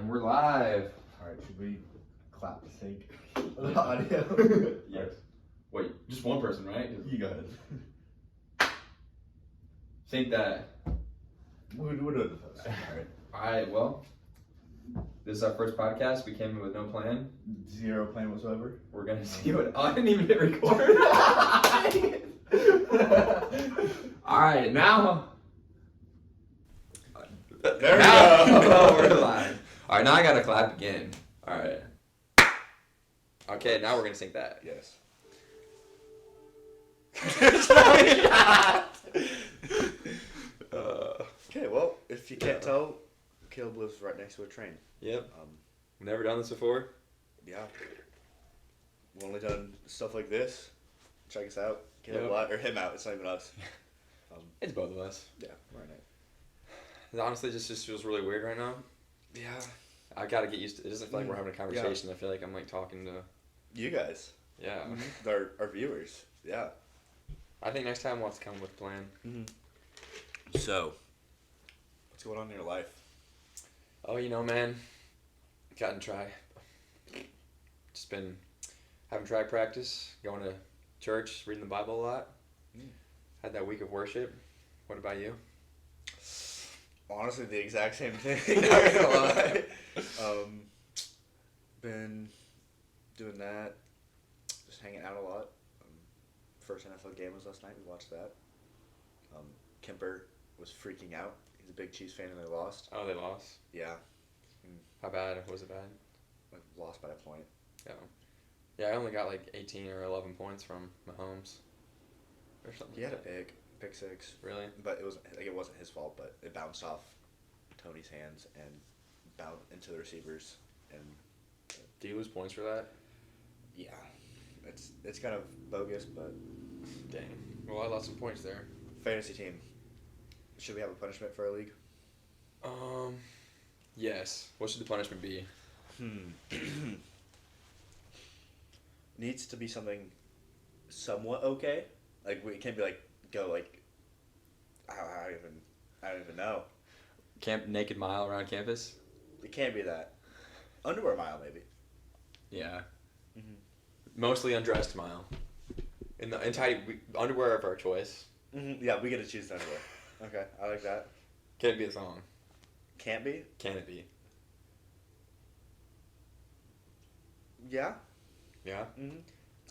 We're live. Alright, should we clap to sync the audio? Yes. Wait, just one person, right? You go ahead. Sync that. We're doing the post. Alright. Alright, well, this is our first podcast. We came in with no plan. Zero plan whatsoever. We're gonna see what. Oh, I didn't even hit record. Alright, now. There we now, go. now we're live. Alright, now I gotta clap again. Alright. Okay, now we're gonna sync that. Yes. Okay, well, if you can't tell, Caleb lives right next to a train. Yep. Never done this before. Yeah. We've only done stuff like this. Check us out. Caleb Yep. or him out. It's not even us. It's both of us. Yeah, right now. It honestly just feels really weird right now. Yeah. I gotta get used to it. It doesn't feel like we're having a conversation. Yeah. I feel like I'm like talking to. You guys. Yeah. Our viewers. Yeah. I think next time we'll have to come with a plan. So, what's going on in your life? Oh, you know, man. Gotten try. Just been having track practice, going to church, reading the Bible a lot. Had that week of worship. What about you? Honestly, the exact same thing. Not gonna lie. Been doing that. Just hanging out a lot. First NFL game was last night. We watched that. Kemper was freaking out. He's a big Chiefs fan and they lost. Oh, they lost? Yeah. How bad? Was it bad? Like, lost by a point. Yeah. Yeah, I only got like 18 or 11 points from Mahomes. Or something. He had a pick six. Really? But it wasn't his fault, but it bounced off Tony's hands and bounced into the receivers. And Do you lose points for that? yeah, it's kind of bogus, but Dang. Well, I lost some points there. fantasy team. Should we have a punishment for our league? Yes. What should the punishment be? Needs to be something somewhat okay. Like, we can't be like, go like, I don't even know. Camp naked mile around campus? It can't be that. Underwear mile, maybe. Yeah. Mostly undressed mile. In the entire underwear of our choice. Yeah, we get to choose the underwear. Okay, I like that. Can it be a song? Can't be? Can it be? Yeah. Yeah?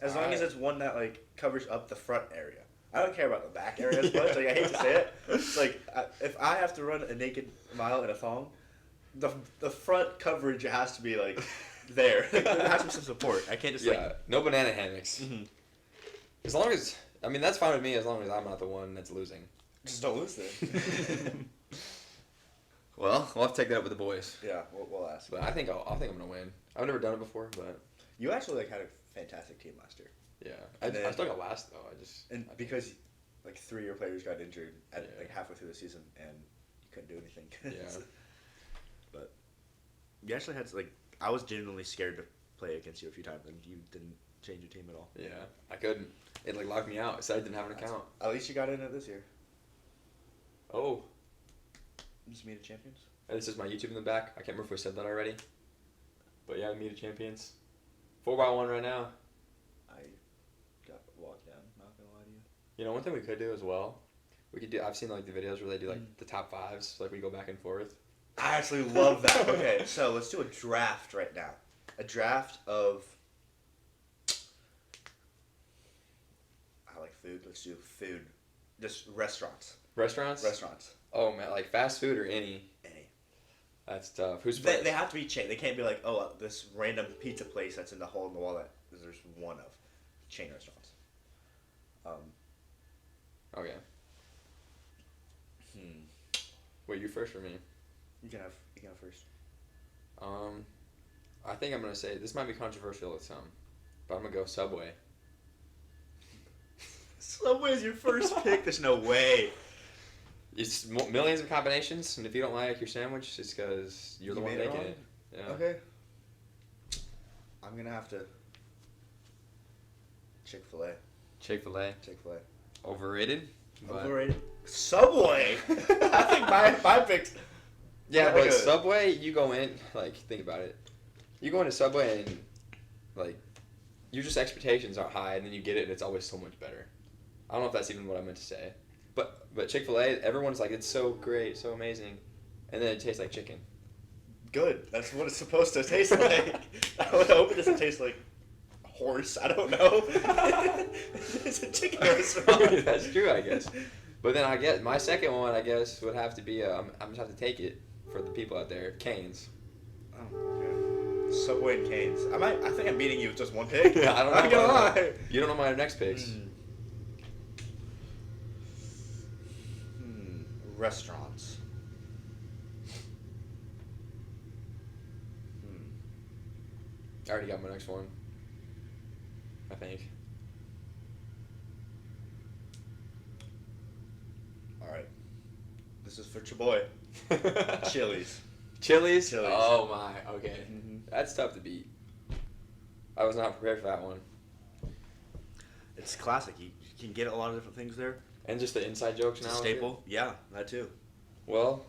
As long as it's one that, like, covers up the front area. I don't care about the back area as much. Like, I hate to say it. It's like, if I have to run a naked mile in a thong, the front coverage has to be, like, there. Like, there has to be some support. I can't just, no banana hammocks. As long as, I mean, that's fine with me as long as I'm not the one that's losing. just don't lose then. Well, we'll have to take that up with the boys. Yeah, we'll ask. But I think I'm gonna win. I've never done it before, but You actually, like, had a fantastic team last year. yeah, I still got last though. Because, like, 3 of your players got injured at Yeah. like halfway through the season, and you couldn't do anything. Yeah. But you actually had like, I was genuinely scared to play against you a few times, and you didn't change your team at all. Yeah, I couldn't. It like locked me out. It said I didn't have an account. At least you got in it this year. Oh, Just Meet of Champions. this is my YouTube in the back. I can't remember if we said that already. But yeah, Meet of Champions. 4x1 right now. I got walked down. Not gonna lie to you. You know, one thing we could do as well. We could do. I've seen like the videos where they do like the top fives, like we go back and forth. I actually love that. Okay, so let's do a draft right now. A draft of. I like food. Let's do food. Just restaurants. Restaurants? Restaurants. Oh man, like fast food or any? Any. That's tough. Who's They first? have to be chain. They can't be like, oh, this random pizza place that's in the hole in the wall that there's one of. Chain restaurants. Okay. Wait, you first or me? You can have first. I think I'm gonna say this might be controversial with some, but I'm gonna go Subway. Subway's your first pick. There's no way. It's millions of combinations, and if you don't like your sandwich, it's because you're the one making it. Yeah. Okay. I'm gonna have to. Chick-fil-A. Chick-fil-A. Chick-fil-A. Overrated? But Overrated. Subway. I think my pick's Yeah, Like but a- Subway, you go in, like, think about it. You go into Subway and, like, your just expectations are high, and then you get it, and it's always so much better. I don't know if that's even what I meant to say. But Chick-fil-A, everyone's like, it's so great, so amazing. And then it tastes like chicken. Good. That's what it's supposed to taste like. I would hope it doesn't taste like horse. I don't know. It's a chicken restaurant. That's true, I guess. But then I guess my second one, I guess, would have to be, I'm just have to take it for the people out there, Cane's. Oh, okay. Subway and Cane's. I think I'm beating you with just one pick. Yeah, I don't know. I'm not gonna lie. You don't know my next picks. Restaurants. I already got my next one. I think. All right. This is for Chaboy. Chili's. Chili's? Chili's. Oh my, okay. Mhm. That's tough to beat. I was not prepared for that one. It's classic. You can get a lot of different things there. And just the inside jokes It's now. a staple. Yeah, that too. Well,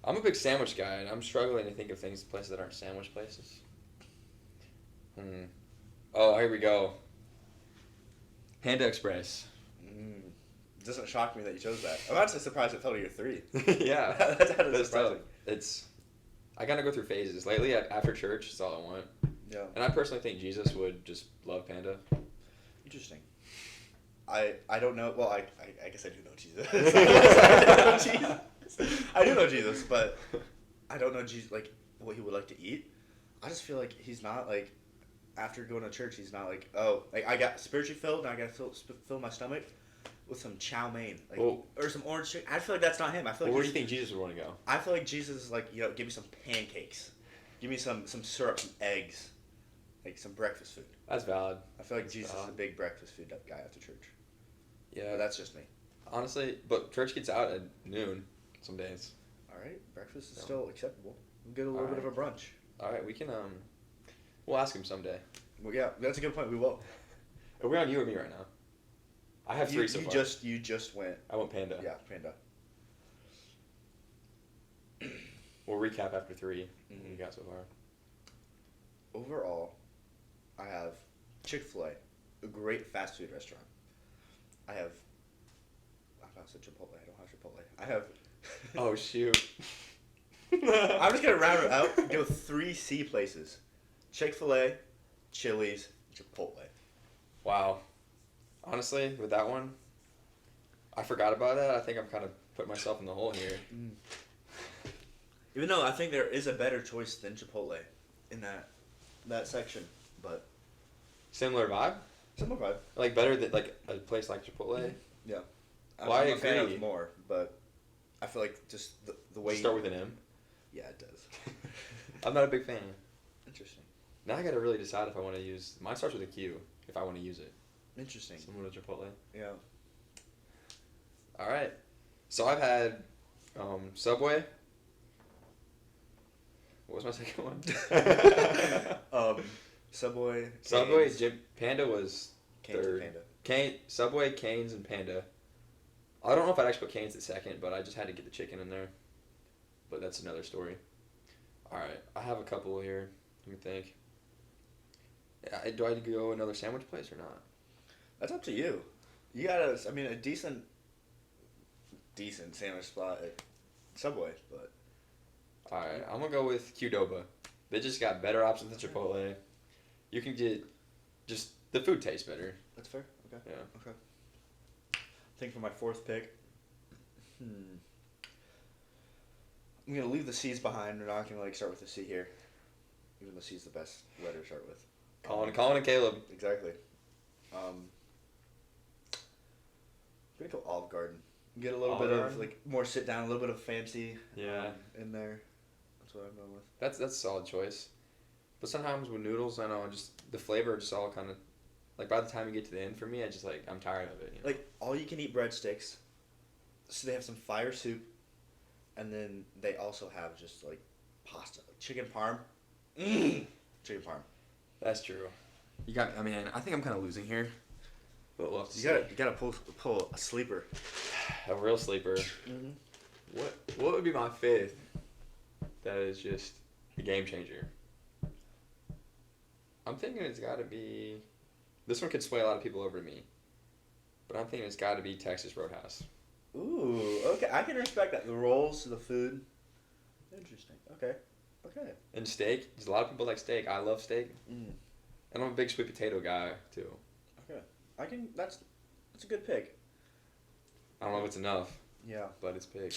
I'm a big sandwich guy, and I'm struggling to think of places that aren't sandwich places. Oh, here we go. Panda Express. It doesn't shock me that you chose that. I'm actually surprised it fell to your 3. Yeah. That's That's surprising. tough. I gotta go through phases. Lately, after church, it's all I want. Yeah. And I personally think Jesus would just love Panda. Interesting. I don't know. Well, I guess I do know Jesus. I don't know Jesus. I do know Jesus, but I don't know Jesus, like, what he would like to eat. I just feel like he's not, like, after going to church, he's not like, oh, like, I got spiritually filled, and I got to fill my stomach with some chow mein, like, or some orange chicken. I feel like that's not him. I feel like Where do you think Jesus would want to go? I feel like Jesus is like, give me some pancakes. Give me some syrup, some eggs. Like some breakfast food. That's valid. I feel like Jesus is a big breakfast food guy after church. Yeah. But that's just me. Honestly, but church gets out at noon some days. Alright, breakfast is still acceptable. We'll get a little bit of a brunch. Alright, we can, we'll ask him someday. Well, yeah, that's a good point. We will. Are we on you or me right now? I have 3 so far. You just went. I went Panda. Yeah, Panda. We'll recap after 3. What we got so far. Overall, I have Chick-fil-A, a great fast food restaurant. I said Chipotle. I don't have Chipotle. I have. Oh shoot. I'm just gonna round it out and go 3 C places: Chick-fil-A, Chili's, Chipotle. Wow. Honestly, with that one, I forgot about that. I think I'm kind of putting myself in the hole here. Even though I think there is a better choice than Chipotle in that section, but Similar vibe? similar vibe. Like better than like a place like Chipotle? Yeah. Well, I I'm a fan agree. of more, but I feel like just the way Start with an M. Yeah, it does. I'm not a big fan. Interesting. Now I gotta really decide if I want to use. Mine starts with a Q. If I want to use it. Interesting. Similar to Chipotle. Yeah. All right. So I've had Subway. What was my second one? Subway. Subway. Cane's. Panda was Cane's and third. Panda. Subway, Cane's, and Panda. I don't know if I'd actually put Cane's at second, but I just had to get the chicken in there. But that's another story. All right, I have a couple here. Let me think. Yeah, do I go another sandwich place or not? That's up to you. You got a decent sandwich spot at Subway, but. All right, I'm gonna go with Qdoba. They just got better options than Chipotle. You can get just the food tastes better. That's fair. Okay. Yeah. Okay. I think for my 4th pick, I'm gonna leave the C's behind. We're not gonna start with the C here, even though C's the best letter to start with. Colin and Caleb. Exactly. I'm gonna go Olive Garden. Get a little Olive bit Garden? of more sit down, a little bit of fancy. Yeah. In there. That's what I'm going with. That's a solid choice. But sometimes with noodles, I know just the flavor just all kind of by the time you get to the end for me, I just I'm tired of it. You know? All you can eat breadsticks. So they have some fire soup, and then they also have just pasta, chicken parm. Chicken parm. That's true. You got. I mean, I think I'm kind of losing here. But we'll have to You see. gotta pull a sleeper. A real sleeper. Mm-hmm. What would be my 5th? that is just a game changer. I'm thinking it's got to be. This one could sway a lot of people over to me, but I'm thinking it's got to be Texas Roadhouse. Ooh, okay. I can respect that. The rolls, the food. Interesting. Okay. And steak. There's a lot of people like steak. I love steak. Mm. And I'm a big sweet potato guy too. Okay. That's a good pick. I don't know if it's enough. Yeah. But it's big.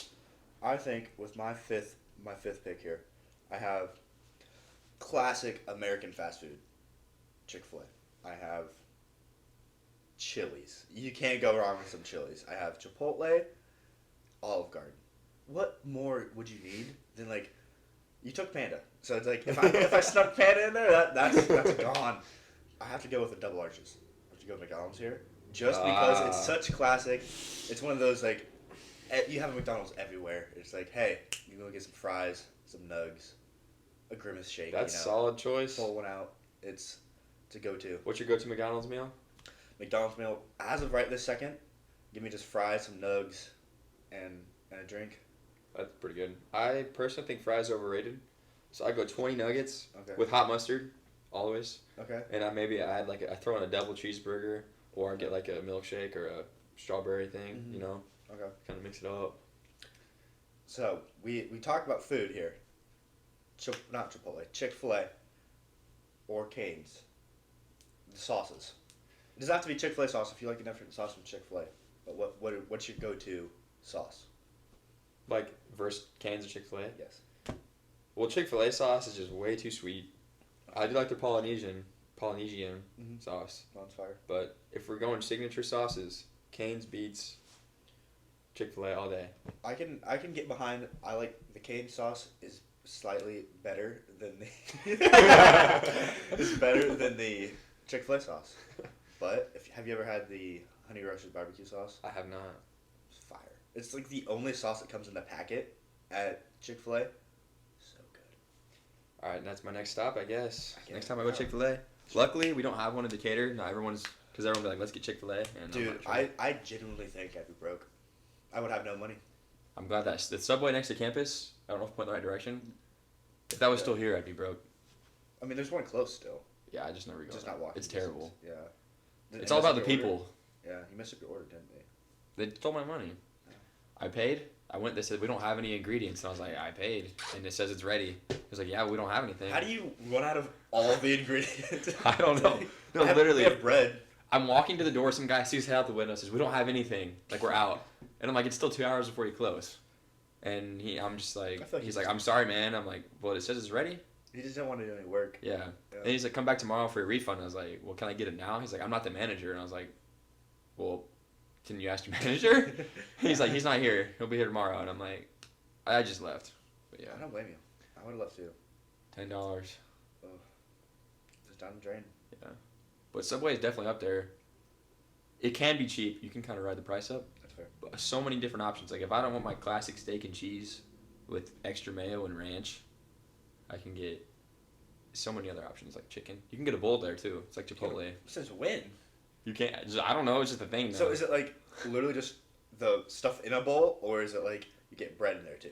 I think with my fifth pick here, I have classic American fast food, Chick-fil-A. I have Chili's. You can't go wrong with some Chili's. I have Chipotle, Olive Garden. What more would you need than like, you took Panda, so it's like if I snuck Panda in there, that's gone. I have to go with the double arches. I have to go with McDonald's here, just because it's such classic. It's one of those like, you have a McDonald's everywhere. It's like, hey, you go get some fries, some nugs, a Grimace shake. That's solid choice. Pull one out. It's a go-to. What's your go-to McDonald's meal? McDonald's meal, as of right this second, give me just fries, some nugs, and a drink. That's pretty good. I personally think fries are overrated. So I go 20 nuggets with hot mustard, always. Okay. And I throw in a double cheeseburger, or I get like a milkshake or a strawberry thing, you know? Okay. Kind of mix it up. So, we talked about food here. Not Chipotle, Chick-fil-A or Cane's. The sauces. It doesn't have to be Chick-fil-A sauce if you like a different sauce from Chick-fil-A. But what's your go-to sauce? Like versus Cane's or Chick-fil-A? Yes. Well, Chick-fil-A sauce is just way too sweet. I do like their Polynesian sauce. On fire. But if we're going signature sauces, Cane's beats Chick-fil-A all day. I can get behind. I like the Cane sauce is slightly better than the Chick-fil-A sauce. But have you ever had the honey roasted barbecue sauce? I have not. It's fire. It's like the only sauce that comes in the packet at Chick-fil-A. So good. All right, and that's my next stop, I guess. Next time I go Chick-fil-A. Luckily, we don't have one in Decatur. Not everyone's, because everyone's like, let's get Chick-fil-A. And dude, I genuinely think I'd be broke. I would have no money. I'm glad that the Subway next to campus, I don't know if I'm pointing the right direction. If that was still here, I'd be broke. I mean, there's one close still. Yeah, I just never go. Just not walking. It's terrible. Yeah. It's all about the people. Yeah, you messed up your order, didn't they? They stole my money. I paid. I went. They said we don't have any ingredients, and I was like, I paid, and it says it's ready. It was like, yeah, we don't have anything. How do you run out of all the ingredients? I don't know. No, literally. We have bread. I'm walking to the door. Some guy sees head out the window. Says we don't have anything. Like we're out. And I'm like, it's still 2 hours before you close. And I'm just like, he's like, I'm sorry, man. I'm like, well, it says it's ready. He just didn't want to do any work. Yeah. And he's like, come back tomorrow for a refund. I was like, well, can I get it now? He's like, I'm not the manager. And I was like, well, can you ask your manager? He's like, he's not here. He'll be here tomorrow. And I'm like, I just left. But yeah. I don't blame you. I would have left too. $10. Oh. Just down the drain. Yeah. But Subway is definitely up there. It can be cheap. You can kind of ride the price up. That's fair. But so many different options. Like if I don't want my classic steak and cheese with extra mayo and ranch, I can get so many other options like chicken. You can get a bowl there too. It's like Chipotle. Since when? You can't. I don't know. It's just a thing. Now. So is it like literally just the stuff in a bowl, or is it like you get bread in there too?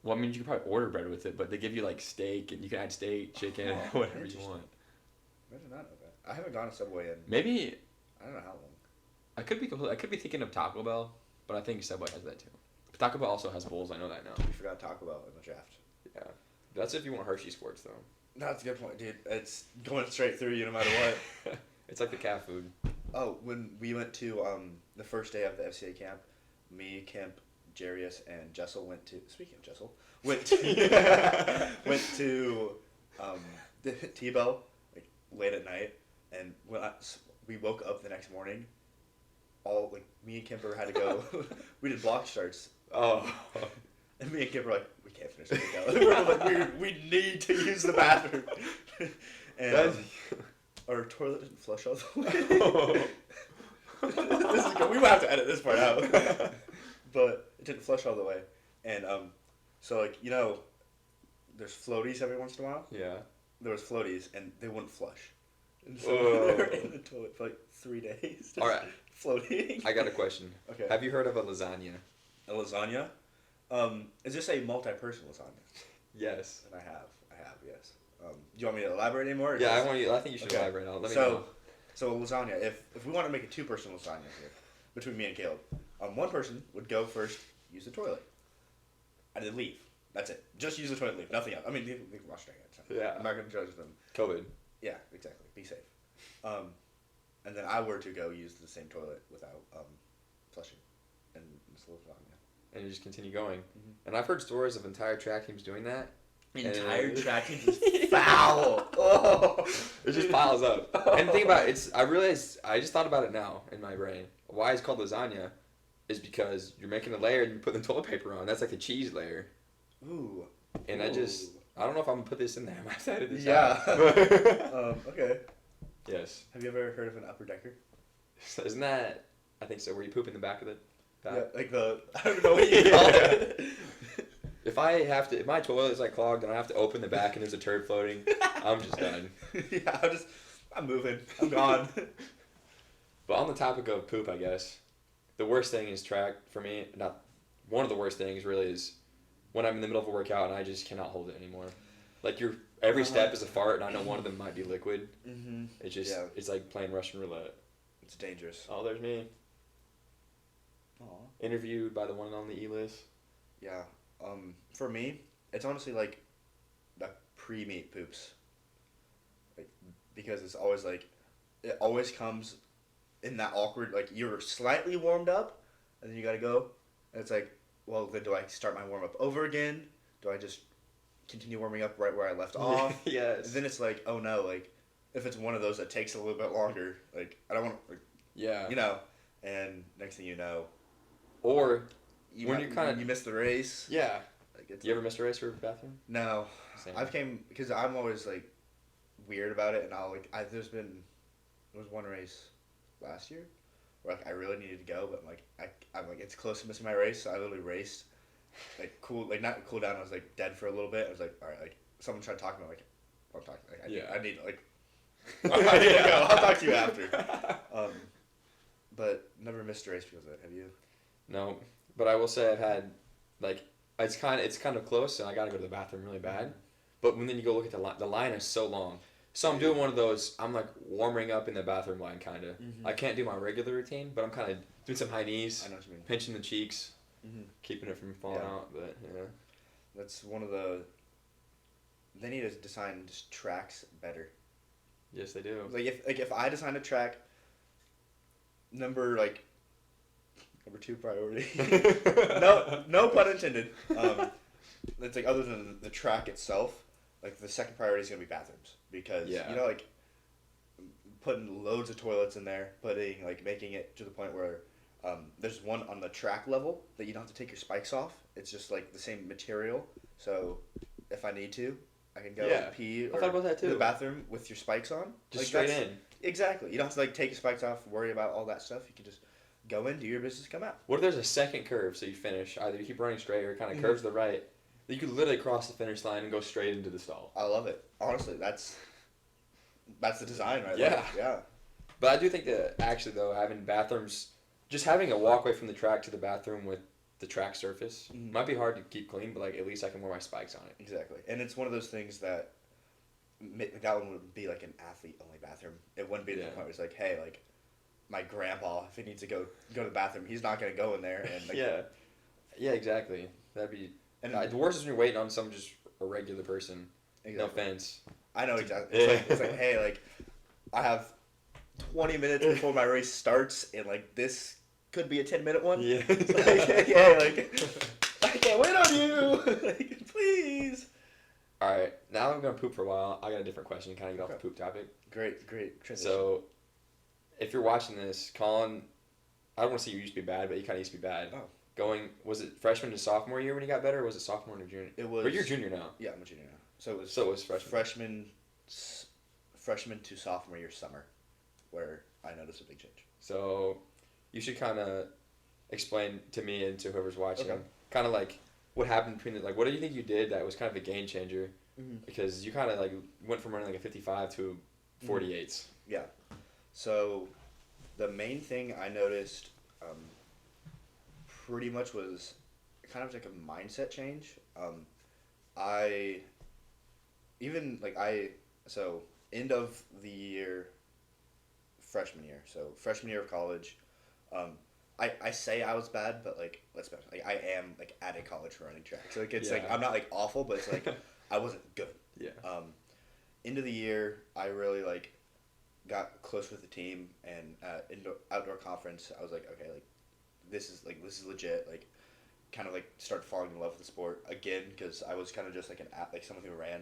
Well, I mean, you can probably order bread with it, but they give you like steak, and you can add steak, chicken, whatever you want. I did not know that. I haven't gone to Subway in maybe. I don't know how long. I could be thinking of Taco Bell, but I think Subway has that too. But Taco Bell also has bowls. I know that now. We forgot Taco Bell in the draft. Yeah, that's if you want Hershey Squirts though. That's a good point, dude. It's going straight through you no matter what. It's like the cat food. Oh, when we went to the first day of the FCA camp, me, Kemp, Jarius, and Jessel went to. Speaking of Jessel, went to the T-Bell like late at night, and when we woke up the next morning, all like me and Kemper had to go. We did block starts. Oh. And me and Kemper were like, we can't finish the workout. We're like, we need to use the bathroom. And our toilet didn't flush all the way. This is good. We might have to edit this part out. But it didn't flush all the way. And so like, you know, there's floaties every once in a while. Yeah. There was floaties and they wouldn't flush. And so they were in the toilet for like 3 days. All right. Floating. I got a question. Okay. Have you heard of a lasagna? A lasagna? Is this a multi-person lasagna? Yes. And I have, yes. Do you want me to elaborate anymore? Yeah, I think you should elaborate on it. Let me know. So lasagna, if we want to make a two-person lasagna here, between me and Caleb, one person would go first, use the toilet, and then leave. That's it. Just use the toilet, leave. Nothing else. I mean, they can wash their hands. Yeah. I'm not going to judge them. COVID. Yeah, exactly. Be safe. And then I were to go use the same toilet without flushing, and it's lasagna. And you just continue going. Mm-hmm. And I've heard stories of entire track teams doing that. Entire track teams is foul. Oh. It just piles up. And the thing about it, I just thought about it now in my brain. Why it's called lasagna is because you're making a layer and you put the toilet paper on. That's like the cheese layer. Ooh. And I don't know if I'm going to put this in there. I might say this out. Okay. Yes. Have you ever heard of an upper decker? Isn't that, I think so, where you poop in the back of the bath? Yeah, like I don't know what you call it. If my toilet is like clogged and I have to open the back and there's a turd floating, I'm just done. Yeah, I'm moving. I'm gone. But on the topic of poop, I guess, the worst thing is track for me. Not one of the worst things really is when I'm in the middle of a workout and I just cannot hold it anymore. Like every step is a fart, and I know one of them might be liquid. Mm-hmm. It's just it's like playing Russian roulette. It's dangerous. Oh, there's me. Aww. Interviewed by the one and only E-List. Yeah. For me, it's honestly like the pre-meet poops. Like, because it's always like, it always comes in that awkward, like you're slightly warmed up and then you gotta go. And it's like, well, then do I start my warm up over again? Do I just continue warming up right where I left off? Yes. And then it's like, oh no, like if it's one of those that takes a little bit longer, like I don't want to, yeah. You know, and next thing you know. Or you miss the race. Yeah. Like you ever missed a race for bathroom? No. Same. Because I'm always like weird about it, and there was one race last year where like I really needed to go, but I'm like it's close to missing my race, so I literally raced, not cool down. I was like dead for a little bit. I was like, all right, like someone tried to talk to me, like I'm talking, like I need like I need to go. I'll talk to you after. But never missed a race because of it. Have you? No, but I will say I've had like it's kind of close, and I gotta go to the bathroom really bad. But when then you go look at the line is so long. So I'm doing one of those. I'm like warming up in the bathroom line, kind of. Mm-hmm. I can't do my regular routine, but I'm kind of doing some high knees. I know what you mean. Pinching the cheeks, keeping it from falling out. But yeah, that's one of the. They need to design just tracks better. Yes, they do. Like if I design a track. Number 2 priority. no pun intended. It's like other than the track itself, like the second priority is gonna be bathrooms because like putting loads of toilets in there, making it to the point where there's one on the track level that you don't have to take your spikes off. It's just like the same material. So if I need to, I can go pee or to the bathroom with your spikes on. Just straight in. Exactly. You don't have to take your spikes off, worry about all that stuff. You can just go in, do your business, come out. What if there's a second curve so you finish? Either you keep running straight or it kind of curves to the right. You could literally cross the finish line and go straight into the stall. I love it. Honestly, that's the design right there. Yeah. Yeah. But I do think that actually though, having bathrooms, just having a walkway from the track to the bathroom with the track surface might be hard to keep clean, but at least I can wear my spikes on it. Exactly. And it's one of those things that one would be like an athlete-only bathroom. It wouldn't be the point where it's like, hey, like, my grandpa, if he needs to go to the bathroom, he's not going to go in there. And yeah, exactly. That'd be... And the worst is when you're waiting on just a regular person. Exactly. No offense. I know exactly. It's like, hey, like, I have 20 minutes before my race starts, and, like, this could be a 10-minute one. Yeah. I can't wait on you. Like, please. All right, now I'm going to poop for a while. I got a different question to kind of get off the poop topic. Great transition. So, if you're watching this, Colin, I don't want to say you used to be bad, but you kind of used to be bad. Oh. Was it freshman to sophomore year when you got better, or was it sophomore to junior? It was. Or you're junior now. Yeah, I'm a junior now. So it was freshman. Freshman to sophomore year summer, where I noticed a big change. So, you should kind of explain to me and to whoever's watching, kind of like, what happened between what do you think you did that was kind of a game changer? Mm-hmm. Because you kind of went from running a 55 to 48s. Yeah. So the main thing I noticed pretty much was kind of like a mindset change. I even like I so end of the year, freshman year. So freshman year of college, um, I say I was bad, but like let's be honest, like I am like at a college for running track. So like it's like Yeah. I'm not like awful, but it's like I wasn't good. Yeah. End of the year, I really like got close with the team, and outdoor conference, I was like, okay, like this is legit. Like kind of like started falling in love with the sport again because I was kind of just like like someone who ran,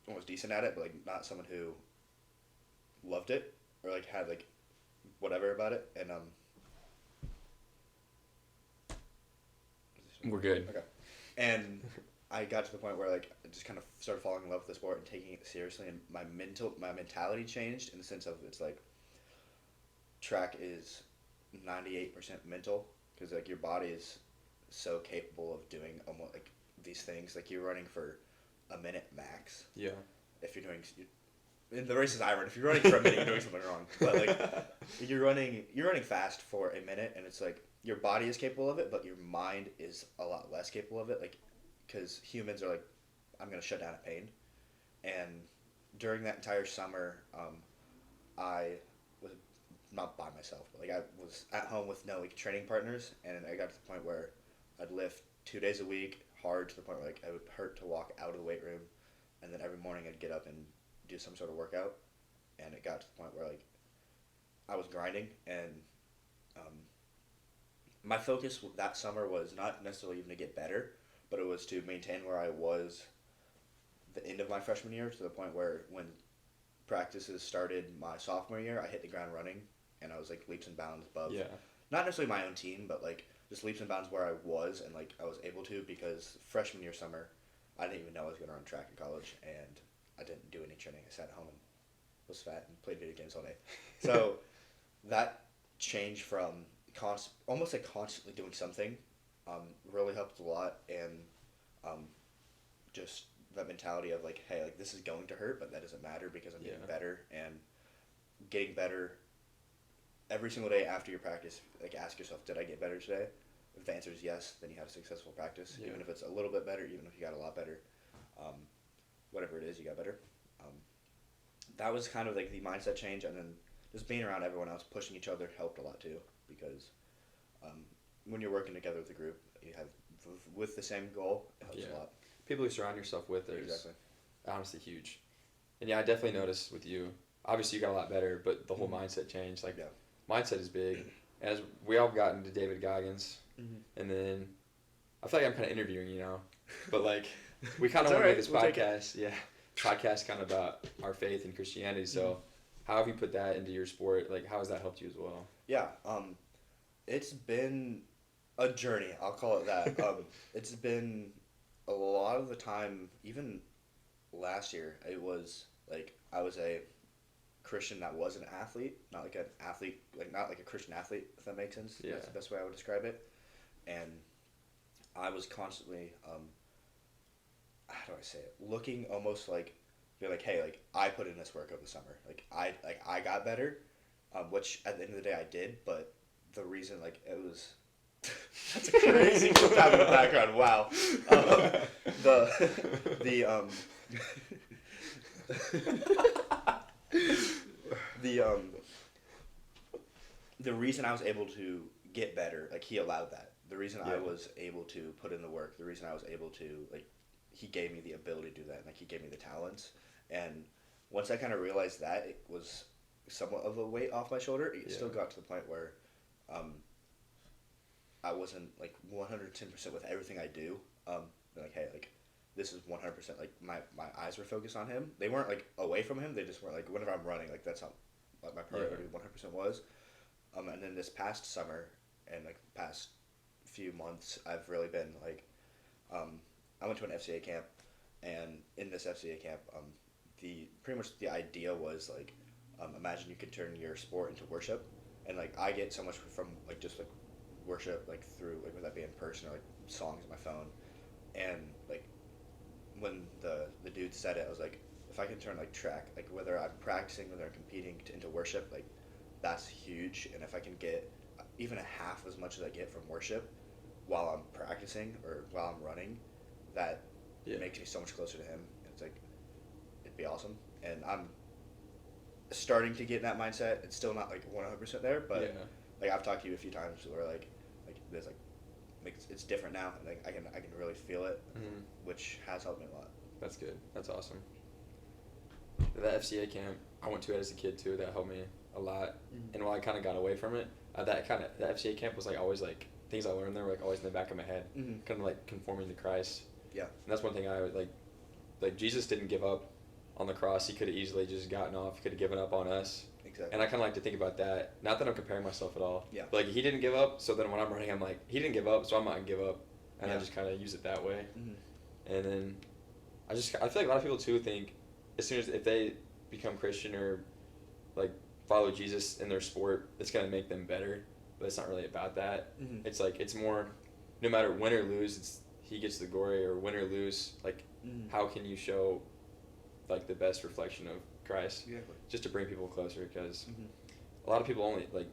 was decent at it, but like not someone who loved it or like had like whatever about it. And We're good. okay, and I got to the point where like I just kind of started falling in love with the sport and taking it seriously, and my mentality changed in the sense of it's like track is 98% mental because like your body is so capable of doing almost like these things. Like you're running for a minute max. Yeah. If you're doing in the races I run, if you're running for a minute, you're doing something wrong. But like you're running fast for a minute, and it's like your body is capable of it, but your mind is a lot less capable of it. Like because humans are like, I'm gonna shut down at pain, and during that entire summer, I was not by myself, but like I was at home with no like training partners, and I got to the point where I'd lift 2 days a week hard to the point where like it would hurt to walk out of the weight room, and then every morning I'd get up and do some sort of workout, and it got to the point where like I was grinding, and um, my focus that summer was not necessarily even to get better, but it was to maintain where I was the end of my freshman year to the point where when practices started my sophomore year, I hit the ground running, and I was like leaps and bounds above. Yeah. Not necessarily my own team, but like just leaps and bounds where I was, and like I was able to because freshman year summer, I didn't even know I was going to run track in college, and I didn't do any training. I sat at home and was fat and played video games all day. So that change from almost like constantly doing something really helped a lot, and just that mentality of like, hey, like this is going to hurt, but that doesn't matter because I'm getting better, and getting better every single day after your practice. Like ask yourself, did I get better today? If the answer is yes, then you had a successful practice. Yeah. Even if it's a little bit better, even if you got a lot better, whatever it is, you got better. That was kind of like the mindset change, and then just being around everyone else, pushing each other helped a lot too, because when you're working together with a group, you have with the same goal, it helps a lot. People you surround yourself with are Exactly. honestly huge. And yeah, I definitely noticed with you. Obviously, you got a lot better, but the whole mindset changed. Like, mindset is big. As we all got into David Goggins, and then I feel like I'm kind of interviewing, you know, but like we kind of want to make this podcast, podcast kind of about our faith and Christianity. So, how have you put that into your sport? Like, how has that helped you as well? Yeah, it's been a journey. I'll call it that. It's been a lot of the time, even last year, it was like I was a Christian that was an athlete, not like an athlete, like not like a Christian athlete, if that makes sense. Yeah. That's the best way I would describe it. And I was constantly, how do I say it? Looking almost like, be like, hey, like I put in this work over the summer. Like I got better, which at the end of the day I did. But the reason like it was. That's a crazy clip out in the background. Wow. The reason I was able to get better, like he allowed that. The reason I was able to put in the work, the reason I was able to like, he gave me the ability to do that, and like he gave me the talents. And once I kind of realized that, it was somewhat of a weight off my shoulder. It still got to the point where, I wasn't like 110% with everything I do. Like, hey, like this is 100%. Like my eyes were focused on him. They weren't like away from him. They just weren't like whenever I'm running, like that's not what my priority 100% was. And then this past summer and like past few months, I've really been like, I went to an FCA camp, and in this FCA camp, pretty much the idea was like, imagine you could turn your sport into worship, and like I get so much from like just like worship like through like whether that be in person or like songs on my phone, and like when the dude said it, I was like, if I can turn like track, like whether I'm practicing, whether I'm competing into worship, like that's huge. And if I can get even a half as much as I get from worship while I'm practicing or while I'm running, that Yeah. It makes me so much closer to him. It's like, it'd be awesome. And I'm starting to get in that mindset. It's still not like 100% there, but Yeah. like I've talked to you a few times where like there's like it's different now, and like I can really feel it, which has helped me a lot. That's good. That's awesome. That FCA camp I went to it as a kid too. That helped me a lot. And while I kind of got away from it, that FCA camp was like always like things I learned there were like always in the back of my head, kind of like conforming to Christ. Yeah. And that's one thing I would like Jesus didn't give up on the cross. He could have easily just gotten off. He could have given up on us. Exactly. And I kind of like to think about that. Not that I'm comparing myself at all. Yeah. But like he didn't give up, so then when I'm running, I'm like, he didn't give up, so I'm not gonna give up. And I just kind of use it that way. And then I feel like a lot of people too think as soon as if they become Christian or like follow Jesus in their sport, it's gonna make them better. But it's not really about that. It's like it's more, no matter win or lose, he gets the glory, or win or lose. Like how can you show like the best reflection of Christ? Exactly. Just to bring people closer, because a lot of people only like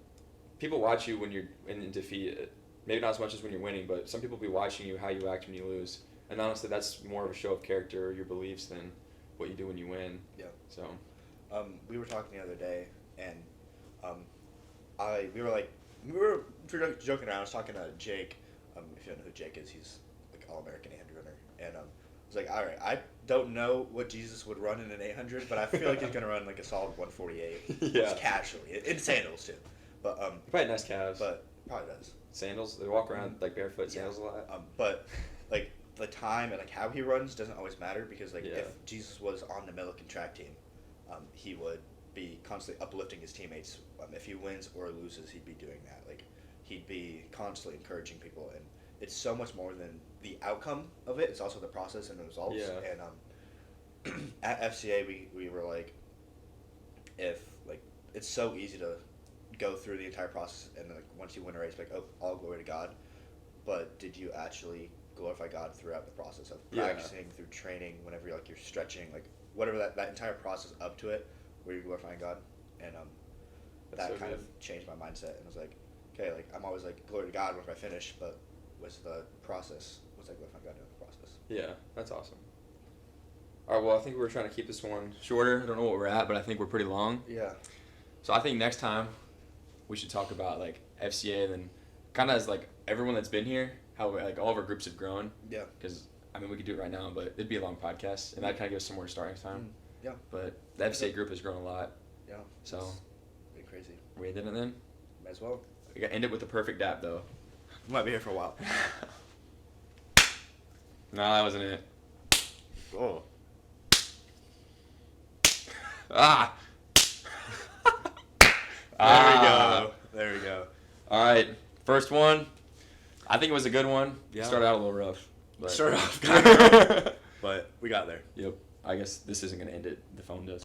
people watch you when you're in defeat. Maybe not as much as when you're winning, but some people be watching you how you act when you lose. And honestly, that's more of a show of character or your beliefs than what you do when you win. Yeah. So. We were talking the other day, and we were joking around. I was talking to Jake. If you don't know who Jake is, he's like All-American 800 runner, and I was like, all right, I don't know what Jesus would run in an 800, but I feel like he's gonna run like a solid 148, just casually in sandals too. But he probably had nice calves. But probably does. Sandals. They walk around like barefoot sandals a lot. But like the time and like how he runs doesn't always matter, because like if Jesus was on the Millikan track team, he would be constantly uplifting his teammates. If he wins or loses, he'd be doing that. Like he'd be constantly encouraging people, and it's so much more than the outcome of it. It's also the process and the results. Yeah. And at FCA, we were like, if like it's so easy to go through the entire process, and like once you win a race, like, oh, all glory to God. But did you actually glorify God throughout the process of practicing, through training, whenever you're stretching, like whatever that entire process up to it, where you're glorifying God? And that kind of changed my mindset, and was like, okay, like I'm always like glory to God once I finish, but what's the process? What's like glorifying God in the process? Yeah, that's awesome. All right, well, I think we're trying to keep this one shorter. I don't know what we're at, but I think we're pretty long. Yeah. So I think next time we should talk about like FCA, and then kind of as like everyone that's been here, how like all of our groups have grown. Yeah. Because I mean we could do it right now, but it'd be a long podcast, and that kind of gives us some more starting time. Yeah. But the FCA group has grown a lot. Yeah. So. Been crazy. We ended it then. Might as well. We got to end it with the perfect dap though. We might be here for a while. No, that wasn't it. Oh. Ah. There we go. All right, first one. I think it was a good one. Yeah. Started out a little rough. Started off kind of rough, but we got there. Yep. I guess this isn't going to end it. The phone does.